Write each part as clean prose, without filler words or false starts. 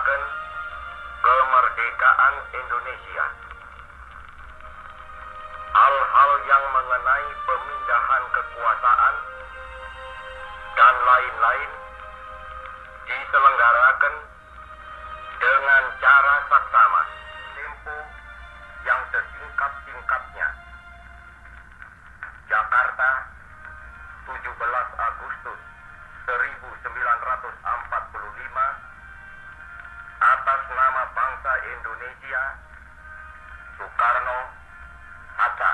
menyuarakan kemerdekaan Indonesia. Hal-hal yang mengenai pemindahan kekuasaan dan lain-lain diselenggarakan dengan cara saksama, tempo yang sesingkat-singkatnya. Jakarta, 17 Agustus 1945, atas nama bangsa Indonesia, Soekarno Hatta.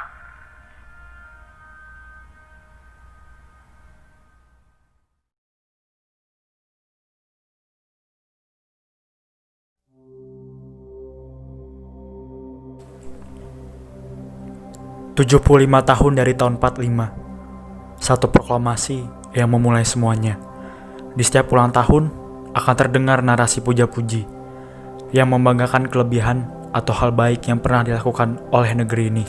"75 tahun dari tahun 45, satu proklamasi yang memulai semuanya. Di setiap ulang tahun akan terdengar narasi puja-puji yang membanggakan kelebihan atau hal baik yang pernah dilakukan oleh negeri ini.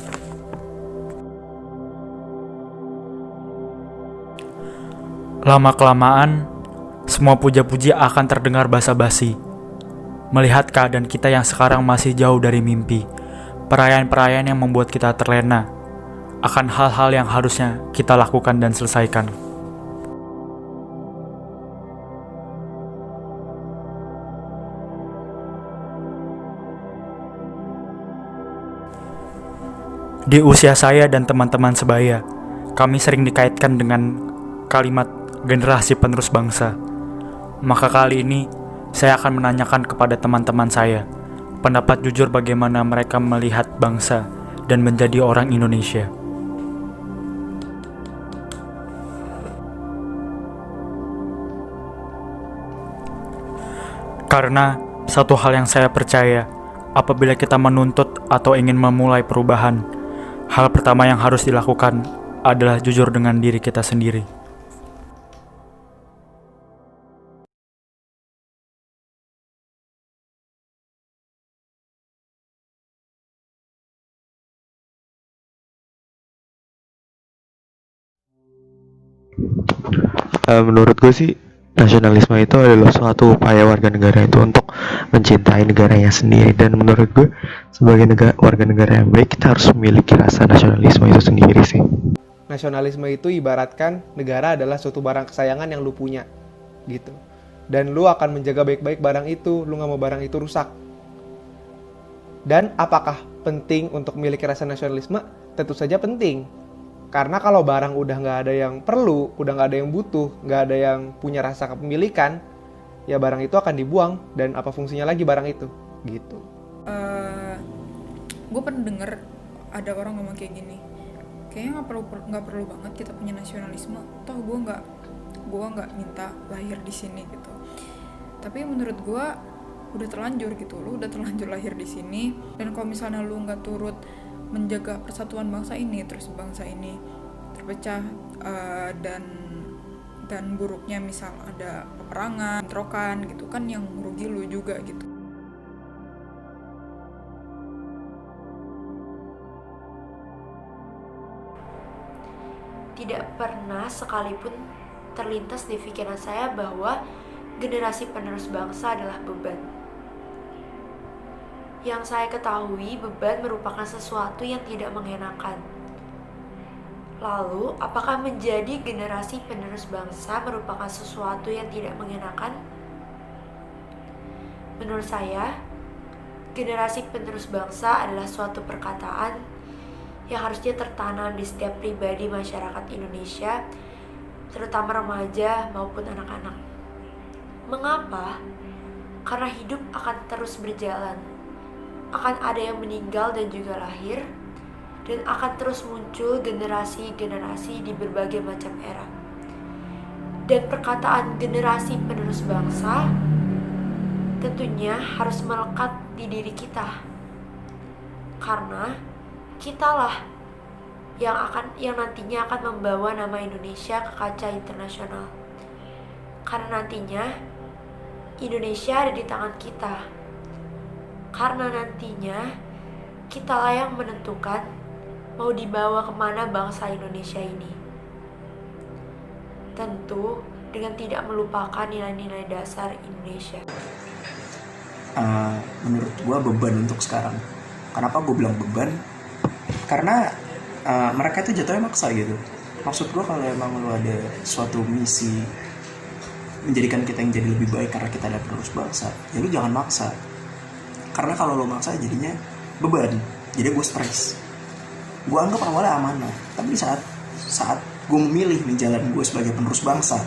Lama-kelamaan, semua puja-puji akan terdengar basa-basi. Melihat keadaan kita yang sekarang masih jauh dari mimpi, perayaan-perayaan yang membuat kita terlena akan hal-hal yang harusnya kita lakukan dan selesaikan. Di usia saya dan teman-teman sebaya, kami sering dikaitkan dengan kalimat generasi penerus bangsa. Maka kali ini, saya akan menanyakan kepada teman-teman saya pendapat jujur bagaimana mereka melihat bangsa dan menjadi orang Indonesia. Karena satu hal yang saya percaya, apabila kita menuntut atau ingin memulai perubahan, hal pertama yang harus dilakukan adalah jujur dengan diri kita sendiri. Menurut gue sih, nasionalisme itu adalah suatu upaya warga negara itu untuk mencintai negaranya sendiri, dan menurut gue sebagai warga negara yang baik, kita harus memiliki rasa nasionalisme itu sendiri sih. Nasionalisme itu ibaratkan negara adalah suatu barang kesayangan yang lu punya gitu, dan lu akan menjaga baik-baik barang itu, lu gak mau barang itu rusak. Dan apakah penting untuk memiliki rasa nasionalisme? Tentu saja penting. Karena kalau barang udah nggak ada yang perlu, udah nggak ada yang butuh, nggak ada yang punya rasa kepemilikan, ya barang itu akan dibuang, dan apa fungsinya lagi barang itu, gitu. Gue pernah denger ada orang ngomong kayak gini, kayaknya nggak perlu banget kita punya nasionalisme, toh gue nggak minta lahir di sini gitu. Tapi menurut gue udah terlanjur gitu, lu udah terlanjur lahir di sini, dan kalau misalnya lu nggak turut menjaga persatuan bangsa ini, terus bangsa ini terpecah dan buruknya misal ada peperangan, bentrokan gitu kan, yang merugi lu juga gitu. Tidak pernah sekalipun terlintas di pikiran saya bahwa generasi penerus bangsa adalah beban. Yang saya ketahui, beban merupakan sesuatu yang tidak mengenakan. Lalu, apakah menjadi generasi penerus bangsa merupakan sesuatu yang tidak mengenakan? Menurut saya, generasi penerus bangsa adalah suatu perkataan yang harusnya tertanam di setiap pribadi masyarakat Indonesia, terutama remaja maupun anak-anak. Mengapa? Karena hidup akan terus berjalan. Akan ada yang meninggal dan juga lahir, dan akan terus muncul generasi-generasi di berbagai macam era. Dan perkataan generasi penerus bangsa tentunya harus melekat di diri kita, karena kitalah yang nantinya akan membawa nama Indonesia ke kancah internasional. Karena nantinya Indonesia ada di tangan kita. Karena nantinya kitalah yang menentukan mau dibawa kemana bangsa Indonesia ini. Tentu dengan tidak melupakan nilai-nilai dasar Indonesia. menurut gue beban untuk sekarang. Kenapa gue bilang beban? Karena mereka itu jatuhnya maksa gitu. Maksud gue kalau emang lo ada suatu misi menjadikan kita yang jadi lebih baik karena kita ada penerus bangsa, ya lu jangan maksa. Karena kalau lo maksa jadinya beban, jadi gue stres. Gue anggap awalnya amanah, tapi saat gue memilih nih jalan gue sebagai penerus bangsa,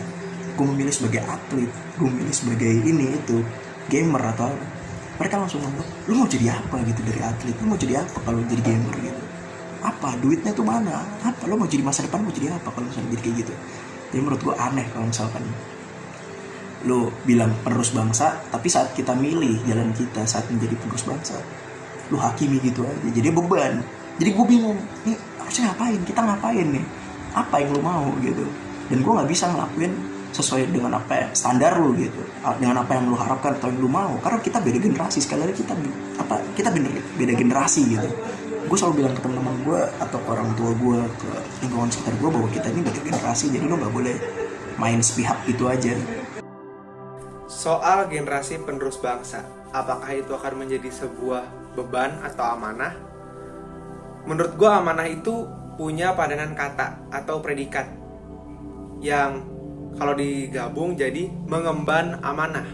gue memilih sebagai atlet, gue memilih sebagai ini itu gamer atau apa, mereka langsung ngomong, lu mau jadi apa gitu dari atlet, lu mau jadi apa kalau jadi gamer gitu, apa duitnya tuh mana, apa lu mau jadi masa depan, mau jadi apa kalau misalnya jadi kayak gitu. Jadi menurut gue aneh kalau misalkan lu bilang penerus bangsa, tapi saat kita milih jalan kita saat menjadi penerus bangsa, lu hakimi gitu aja, jadi beban. Jadi gue bingung, nih harusnya ngapain, kita ngapain nih, apa yang lu mau gitu. Dan gue gak bisa ngelakuin sesuai dengan apa ya, standar lu gitu, dengan apa yang lu harapkan atau yang lu mau, karena kita beda generasi. Sekali lagi kita beda generasi gitu. Gue selalu bilang ke teman-teman gue atau ke orang tua gue, ke lingkungan sekitar gue, bahwa kita ini beda generasi, jadi lu gak boleh main sepihak gitu aja. Soal generasi penerus bangsa, apakah itu akan menjadi sebuah beban atau amanah? Menurut gue amanah itu punya padanan kata atau predikat yang kalau digabung jadi mengemban amanah.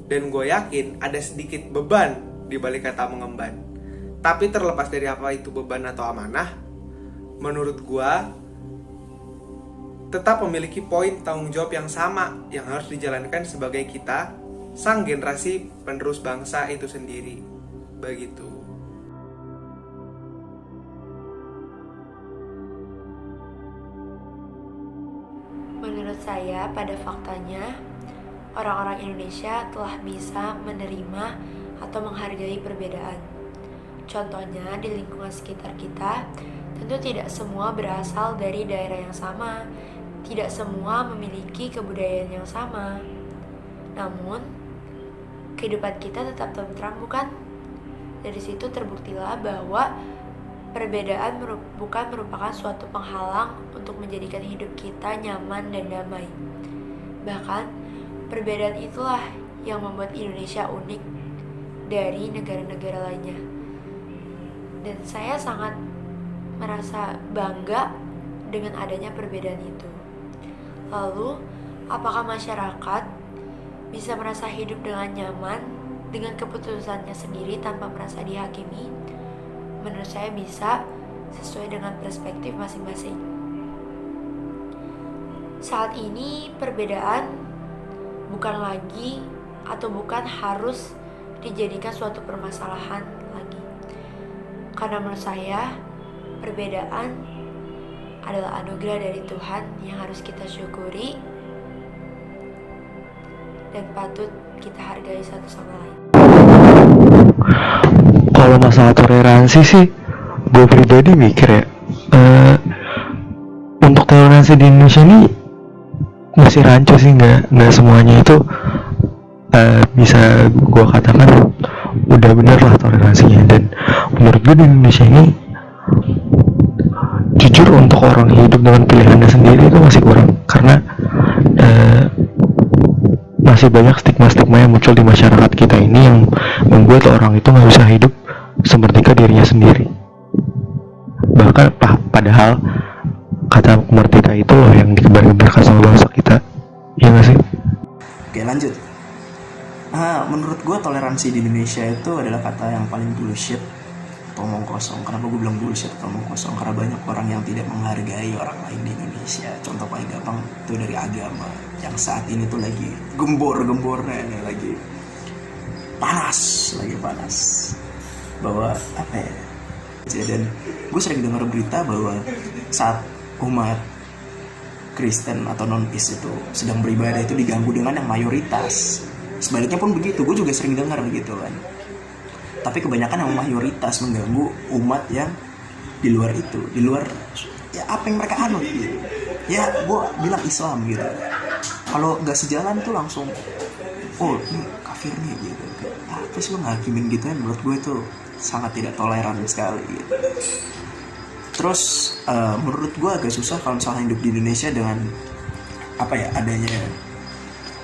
Dan gue yakin ada sedikit beban di balik kata mengemban. Tapi terlepas dari apa itu beban atau amanah, menurut gue tetap memiliki poin tanggung jawab yang sama yang harus dijalankan sebagai kita, sang generasi penerus bangsa itu sendiri. Begitu. Menurut saya, pada faktanya, orang-orang Indonesia telah bisa menerima atau menghargai perbedaan. Contohnya, di lingkungan sekitar kita, tentu tidak semua berasal dari daerah yang sama, tidak semua memiliki kebudayaan yang sama. Namun, kehidupan kita tetap tentram, bukan? Dari situ terbuktilah bahwa perbedaan bukan merupakan suatu penghalang untuk menjadikan hidup kita nyaman dan damai. Bahkan, perbedaan itulah yang membuat Indonesia unik dari negara-negara lainnya. Dan saya sangat merasa bangga dengan adanya perbedaan itu. Lalu, apakah masyarakat bisa merasa hidup dengan nyaman dengan keputusannya sendiri tanpa merasa dihakimi? Menurut saya bisa, sesuai dengan perspektif masing-masing. Saat ini perbedaan bukan lagi atau bukan harus dijadikan suatu permasalahan lagi. Karena menurut saya, perbedaan adalah anugerah dari Tuhan yang harus kita syukuri dan patut kita hargai satu sama lain. Kalau masalah toleransi sih, gue pribadi mikir ya, untuk toleransi di Indonesia ini masih rancu sih, nggak semuanya itu bisa gue katakan udah bener lah toleransinya. Dan menurut gue di Indonesia ini, jujur untuk orang hidup dengan pilihannya sendiri itu masih kurang, karena masih banyak stigma-stigma yang muncul di masyarakat kita ini yang membuat orang itu nggak bisa hidup seperti dirinya sendiri. Bahkan padahal kata merdeka itu loh yang dikebar-kebarkan sama bangsa kita, ya nggak sih? Oke, lanjut. Menurut gue toleransi di Indonesia itu adalah kata yang paling bullshit atau omong kosong. Kenapa gue bilang bullshit atau omong kosong? Karena banyak orang yang tidak menghargai orang lain di Indonesia. Contoh paling gampang itu dari agama, yang saat ini tuh lagi gembor-gembornya nih, lagi panas. Bahwa apa ya? Dan gue sering dengar berita bahwa saat umat Kristen atau non-Is itu sedang beribadah itu diganggu dengan yang mayoritas. Sebaliknya pun begitu, gue juga sering dengar begitu kan. Tapi kebanyakan yang mayoritas mengganggu umat yang di luar itu, di luar ya apa yang mereka anut gitu. Ya gue bilang Islam gitu. Kalau nggak sejalan tuh langsung, oh ini kafir nih gitu. Apa sih lo ngakimin gitu ya? Menurut gue itu sangat tidak toleran sekali gitu. Terus menurut gue agak susah kalau misalnya hidup di Indonesia dengan apa ya, adanya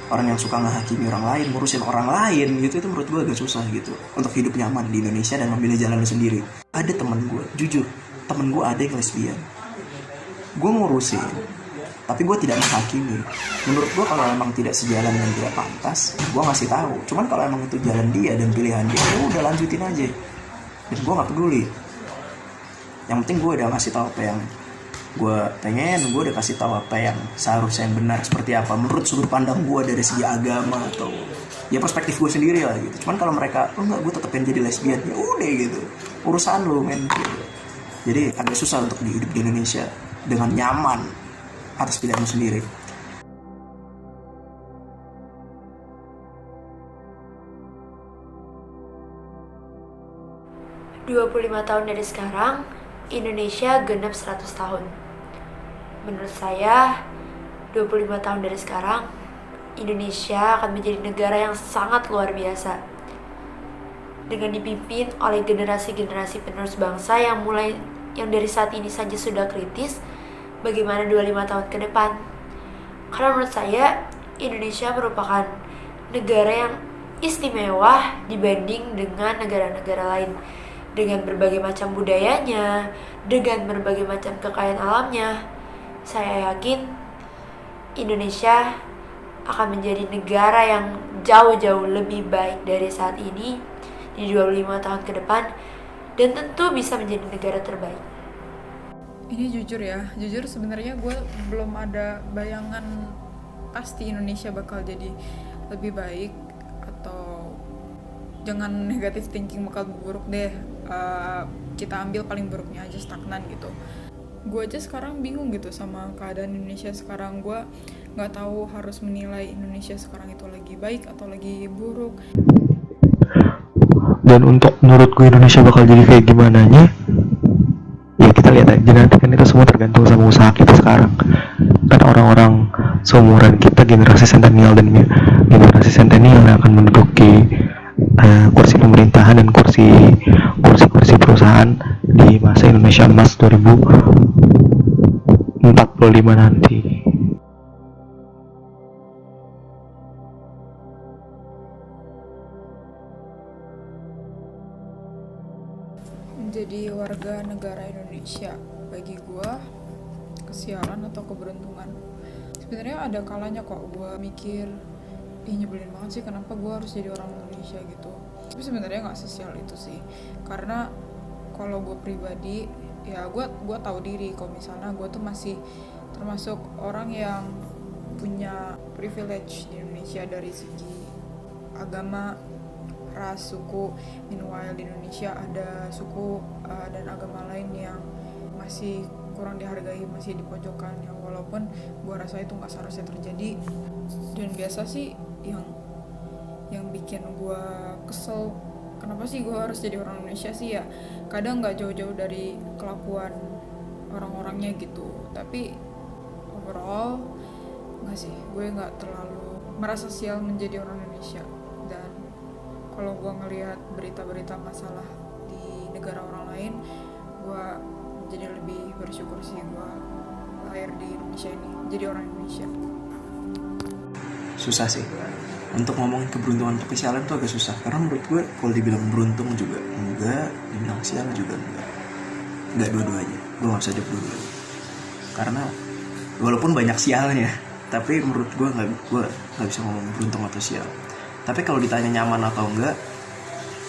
orang yang suka ngehakimi orang lain, ngurusin orang lain gitu, itu menurut gue agak susah gitu untuk hidup nyaman di Indonesia dan memilih jalan lu sendiri. Ada temen gue, jujur, temen gue ada yang lesbian, gue ngurusin, tapi gue tidak menghakimi. Menurut gue kalau emang tidak sejalan dan tidak pantas, gue ngasih tahu. Cuman kalau emang itu jalan dia dan pilihan dia, ya udah lanjutin aja, dan gue nggak peduli. Yang penting gue udah ngasih tahu apa yang gue pengen, gue udah kasih tahu apa yang seharusnya yang benar seperti apa menurut sudut pandang gue dari segi agama atau ya perspektif gue sendiri lah gitu. Cuman kalau mereka, oh enggak, gue tetap pengen jadi lesbian, ya udah gitu, urusan lu men gitu. Jadi agak susah untuk hidup di Indonesia dengan nyaman atas pilihan lu sendiri. ...25 tahun dari sekarang, Indonesia genap 100 tahun. Menurut saya, 25 tahun dari sekarang, Indonesia akan menjadi negara yang sangat luar biasa. Dengan dipimpin oleh generasi-generasi penerus bangsa yang dari saat ini saja sudah kritis, bagaimana 25 tahun ke depan. Karena menurut saya, Indonesia merupakan negara yang istimewa dibanding dengan negara-negara lain. Dengan berbagai macam budayanya, dengan berbagai macam kekayaan alamnya, saya yakin Indonesia akan menjadi negara yang jauh-jauh lebih baik dari saat ini di 25 tahun ke depan, dan tentu bisa menjadi negara terbaik. Ini jujur ya, jujur sebenarnya gue belum ada bayangan pasti Indonesia bakal jadi lebih baik, atau jangan negatif thinking bakal buruk deh. Kita ambil paling buruknya aja, stagnan gitu. Gue aja sekarang bingung gitu sama keadaan Indonesia sekarang. Gue nggak tahu harus menilai Indonesia sekarang itu lagi baik atau lagi buruk. Dan untuk menurut gue Indonesia bakal jadi kayak gimana nya, ya kita lihat aja nanti, kan itu semua tergantung sama usaha kita sekarang. Kan orang-orang seumuran kita, generasi sentenial dan generasi sentenial yang akan menduduki kursi pemerintahan dan kursi perusahaan di masa Indonesia Emas 2045 nanti. Menjadi warga negara Indonesia bagi gue kesialan atau keberuntungan. Sebenarnya ada kalanya kok gue mikir, nyebelin banget sih kenapa gue harus jadi orang Indonesia gitu. Tapi sebenarnya nggak sesial itu sih, karena kalau gue pribadi ya gue tahu diri kalau misalnya gue tuh masih termasuk orang yang punya privilege di Indonesia dari segi agama, ras, suku. Meanwhile di Indonesia ada suku dan agama lain yang masih kurang dihargai, masih di pojokan, yang walaupun gue rasa itu nggak seharusnya terjadi. Dan biasa sih yang bikin gue kesel, kenapa sih gue harus jadi orang Indonesia sih, ya kadang nggak jauh-jauh dari kelakuan orang-orangnya gitu. Tapi overall nggak sih, gue nggak terlalu merasa sial menjadi orang Indonesia. Dan kalau gue ngelihat berita-berita masalah di negara orang lain, gue jadi lebih bersyukur sih gue lahir di Indonesia ini, jadi orang Indonesia. Susah sih untuk ngomongin keberuntungan atau kesialan tuh agak susah, karena menurut gue kalau dibilang beruntung juga enggak, dibilang sial juga enggak dua-duanya. Gue nggak bisa jawab dua-duanya, karena walaupun banyak sialnya, tapi menurut gue nggak bisa ngomong beruntung atau sial. Tapi kalau ditanya nyaman atau enggak,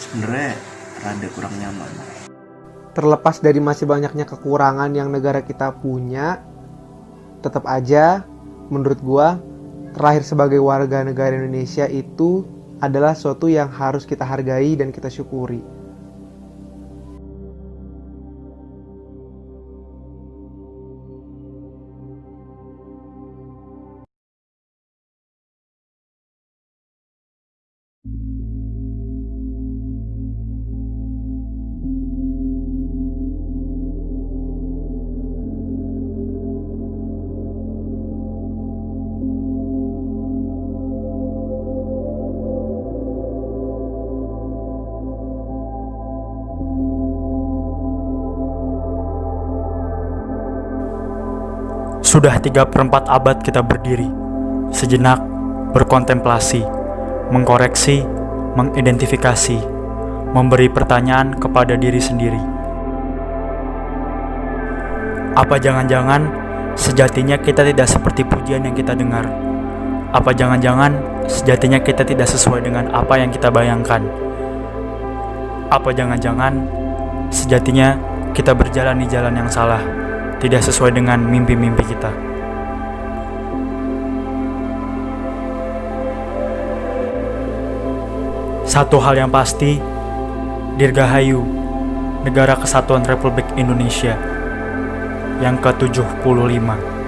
sebenarnya rada kurang nyaman. Terlepas dari masih banyaknya kekurangan yang negara kita punya, tetap aja menurut gua terlahir sebagai warga negara Indonesia itu adalah sesuatu yang harus kita hargai dan kita syukuri. Sudah 3/4 abad kita berdiri. Sejenak, berkontemplasi, mengkoreksi, mengidentifikasi, memberi pertanyaan kepada diri sendiri. Apa jangan-jangan sejatinya kita tidak seperti pujian yang kita dengar? Apa jangan-jangan sejatinya kita tidak sesuai dengan apa yang kita bayangkan? Apa jangan-jangan sejatinya kita berjalan di jalan yang salah, tidak sesuai dengan mimpi-mimpi kita? Satu hal yang pasti, Dirgahayu, Negara Kesatuan Republik Indonesia yang ke-75.